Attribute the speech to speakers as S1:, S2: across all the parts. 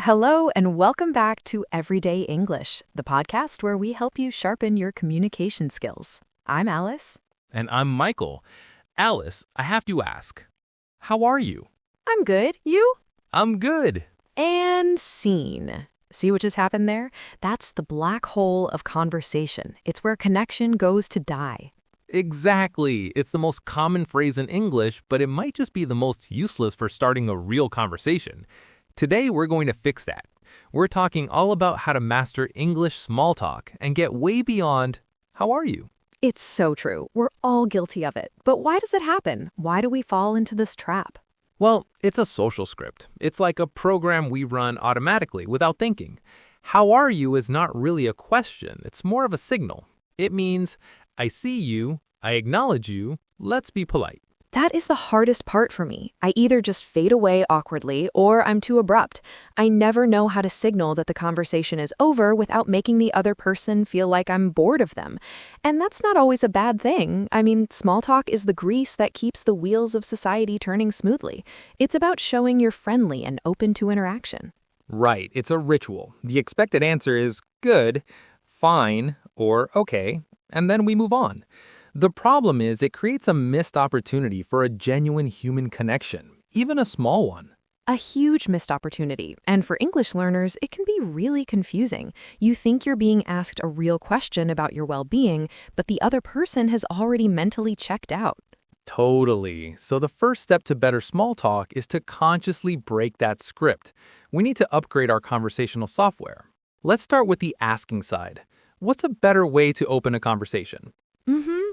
S1: Hello, and welcome back to Everyday English, the podcast where we help you sharpen your communication skills. I'm Alice.
S2: And I'm Michael. Alice, I have to ask, how are you?
S1: I'm good. You?
S2: I'm good.
S1: And scene. See what just happened there? That's the black hole of conversation. It's where connection goes to die.
S2: Exactly. It's the most common phrase in English, but it might just be the most useless for starting a real conversation. Today, we're going to fix that. We're talking all about how to master English small talk and get way beyond, how are you?
S1: It's so true. We're all guilty of it. But why does it happen? Why do we fall into this trap?
S2: Well, it's a social script. It's like a program we run automatically without thinking. How are you is not really a question. It's more of a signal. It means, I see you, I acknowledge you, let's be polite.
S1: That is the hardest part for me. I either just fade away awkwardly or I'm too abrupt. I never know how to signal that the conversation is over without making the other person feel like I'm bored of them. And that's not always a bad thing. I mean, small talk is the grease that keeps the wheels of society turning smoothly. It's about showing you're friendly and open to interaction.
S3: Right, it's a ritual. The expected answer is good, fine, or okay, and then we move on. The problem is it creates a missed opportunity for a genuine human connection, even a small one.
S1: A huge missed opportunity, and for English learners, it can be really confusing. You think you're being asked a real question about your well-being, but the other person has already mentally checked out.
S3: Totally. So the first step to better small talk is to consciously break that script. We need to upgrade our conversational software. Let's start with the asking side. What's a better way to open a conversation?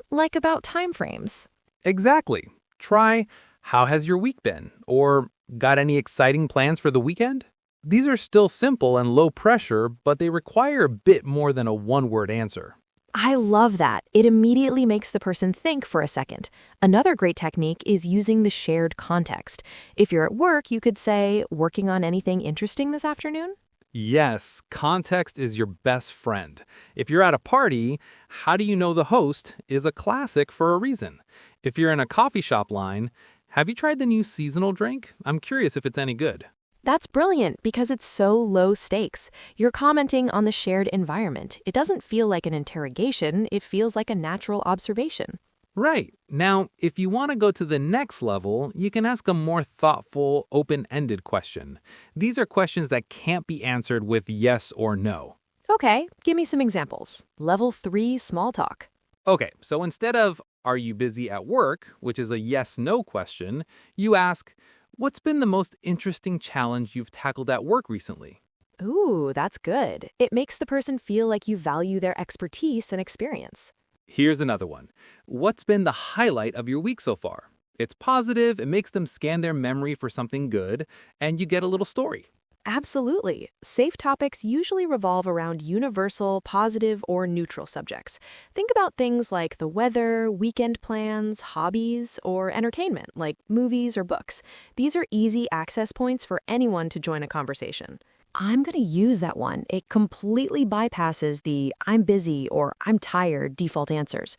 S1: Like about time frames.
S3: Exactly. Try, how has your week been? Or, got any exciting plans for the weekend? These are still simple and low pressure, but they require a bit more than a one-word answer.
S1: I love that. It immediately makes the person think for a second. Another great technique is using the shared context. If you're at work, you could say, working on anything interesting this afternoon?
S3: Yes, context is your best friend. If you're at a party, how do you know the host is a classic for a reason. If you're in a coffee shop line, have you tried the new seasonal drink? I'm curious if it's any good.
S1: That's brilliant because it's so low stakes. You're commenting on the shared environment. It doesn't feel like an interrogation, it feels like a natural observation.
S3: Right. Now, if you want to go to the next level, you can ask a more thoughtful, open-ended question. These are questions that can't be answered with yes or no.
S1: Okay, give me some examples. Level 3 small talk.
S3: Okay, so instead of, are you busy at work, which is a yes-no question, you ask, what's been the most interesting challenge you've tackled at work recently?
S1: Ooh, that's good. It makes the person feel like you value their expertise and experience.
S3: Here's another one. What's been the highlight of your week so far? It's positive, it makes them scan their memory for something good, and you get a little story.
S1: Absolutely. Safe topics usually revolve around universal, positive, or neutral subjects. Think about things like the weather, weekend plans, hobbies, or entertainment, like movies or books. These are easy access points for anyone to join a conversation. I'm going to use that one. It completely bypasses the I'm busy or I'm tired default answers.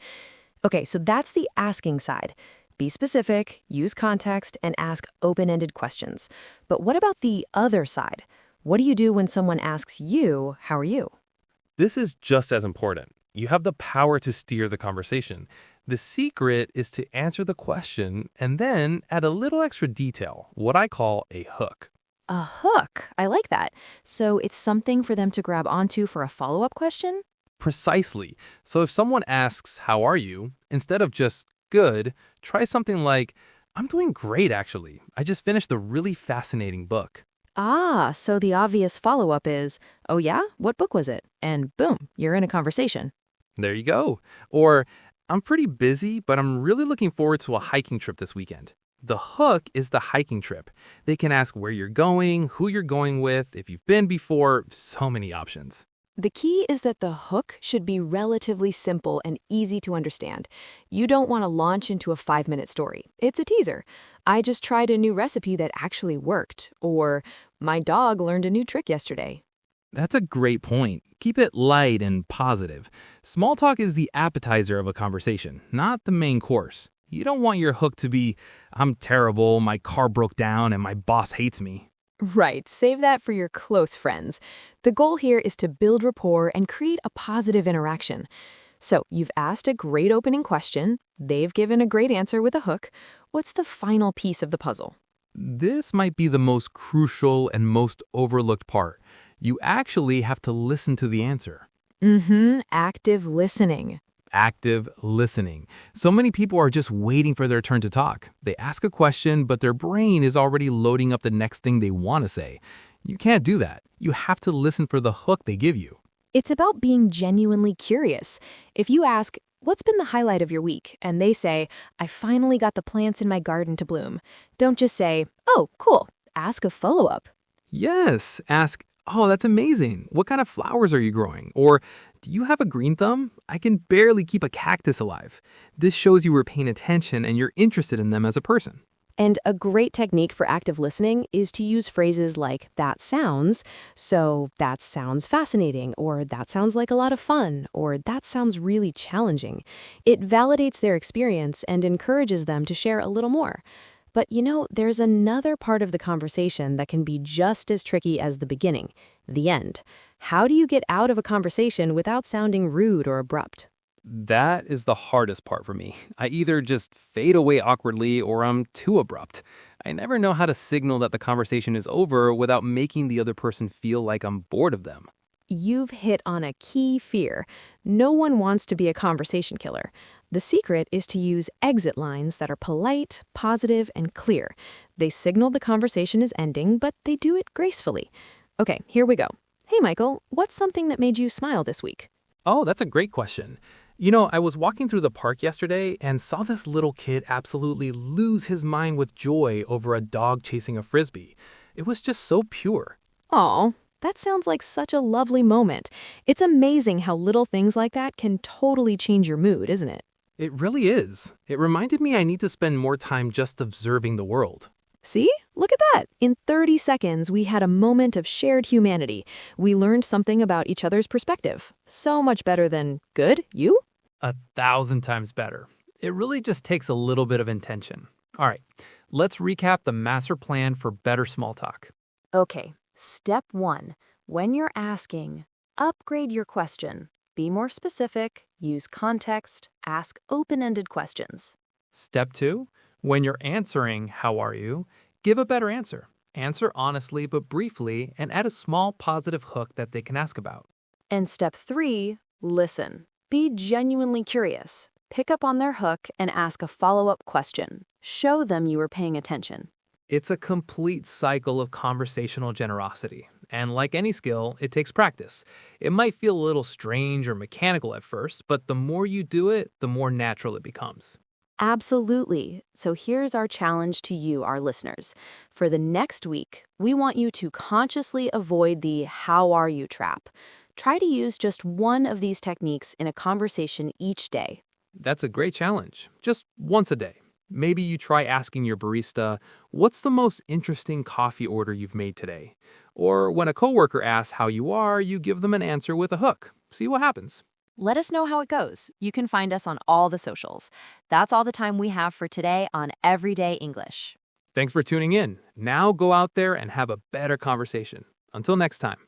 S1: Okay, so that's the asking side. Be specific, use context, and ask open-ended questions. But what about the other side? What do you do when someone asks you, how are you?
S2: This is just as important. You have the power to steer the conversation. The secret is to answer the question and then add a little extra detail, what I call a hook.
S1: A hook. I like that. So it's something for them to grab onto for a follow-up question?
S2: Precisely. So if someone asks, how are you? Instead of just good, try something like, I'm doing great actually. I just finished a really fascinating book.
S1: Ah, so the obvious follow-up is, oh yeah? What book was it? And boom, you're in a conversation.
S2: There you go. Or, I'm pretty busy, but I'm really looking forward to a hiking trip this weekend. The hook is the hiking trip. They can ask where you're going, who you're going with, if you've been before, so many options.
S1: The key is that the hook should be relatively simple and easy to understand. You don't want to launch into a 5-minute story. It's a teaser. I just tried a new recipe that actually worked. Or, my dog learned a new trick yesterday.
S2: That's a great point. Keep it light and positive. Small talk is the appetizer of a conversation, not the main course. You don't want your hook to be, I'm terrible, my car broke down, and my boss hates me.
S1: Right, save that for your close friends. The goal here is to build rapport and create a positive interaction. So, you've asked a great opening question, they've given a great answer with a hook. What's the final piece of the puzzle?
S2: This might be the most crucial and most overlooked part. You actually have to listen to the answer.
S1: Active listening.
S2: Active listening. So many people are just waiting for their turn to talk. They ask a question, but their brain is already loading up the next thing they want to say. You can't do that. You have to listen for the hook they give you.
S1: It's about being genuinely curious. If you ask, "What's been the highlight of your week?" and they say, "I finally got the plants in my garden to bloom," don't just say, "Oh, cool." Ask a follow-up.
S2: Yes, ask, "Oh, that's amazing. What kind of flowers are you growing?" Or, "Do you have a green thumb? I can barely keep a cactus alive." This shows you were paying attention and you're interested in them as a person.
S1: And a great technique for active listening is to use phrases like "that sounds," so "that sounds fascinating," or "that sounds like a lot of fun," or "that sounds really challenging." It validates their experience and encourages them to share a little more. But there's another part of the conversation that can be just as tricky as the beginning, the end. How do you get out of a conversation without sounding rude or abrupt?
S3: That is the hardest part for me. I either just fade away awkwardly or I'm too abrupt. I never know how to signal that the conversation is over without making the other person feel like I'm bored of them.
S1: You've hit on a key fear. No one wants to be a conversation killer. The secret is to use exit lines that are polite, positive, and clear. They signal the conversation is ending, but they do it gracefully. Okay, here we go. "Hey, Michael, what's something that made you smile this week?"
S2: Oh, that's a great question. I was walking through the park yesterday and saw this little kid absolutely lose his mind with joy over a dog chasing a frisbee. It was just so pure.
S1: Aw, that sounds like such a lovely moment. It's amazing how little things like that can totally change your mood, isn't it?
S2: It really is. It reminded me I need to spend more time just observing the world.
S1: See? Look at that. In 30 seconds, we had a moment of shared humanity. We learned something about each other's perspective. So much better than, "Good, you?"
S2: 1,000 times better. It really just takes a little bit of intention. All right, let's recap the master plan for better small talk.
S1: Okay, step 1. When you're asking, upgrade your question. Be more specific, use context, ask open-ended questions.
S2: Step 2, when you're answering, "How are you?" give a better answer. Answer honestly but briefly and add a small positive hook that they can ask about.
S1: And step 3, listen. Be genuinely curious. Pick up on their hook and ask a follow-up question. Show them you were paying attention.
S2: It's a complete cycle of conversational generosity. And like any skill, it takes practice. It might feel a little strange or mechanical at first, but the more you do it, the more natural it becomes.
S1: Absolutely. So here's our challenge to you, our listeners. For the next week, we want you to consciously avoid the "how are you" trap. Try to use just one of these techniques in a conversation each day.
S2: That's a great challenge. Just once a day. Maybe you try asking your barista, "What's the most interesting coffee order you've made today?" Or when a coworker asks how you are, you give them an answer with a hook. See what happens.
S1: Let us know how it goes. You can find us on all the socials. That's all the time we have for today on Everyday English.
S2: Thanks for tuning in. Now go out there and have a better conversation. Until next time.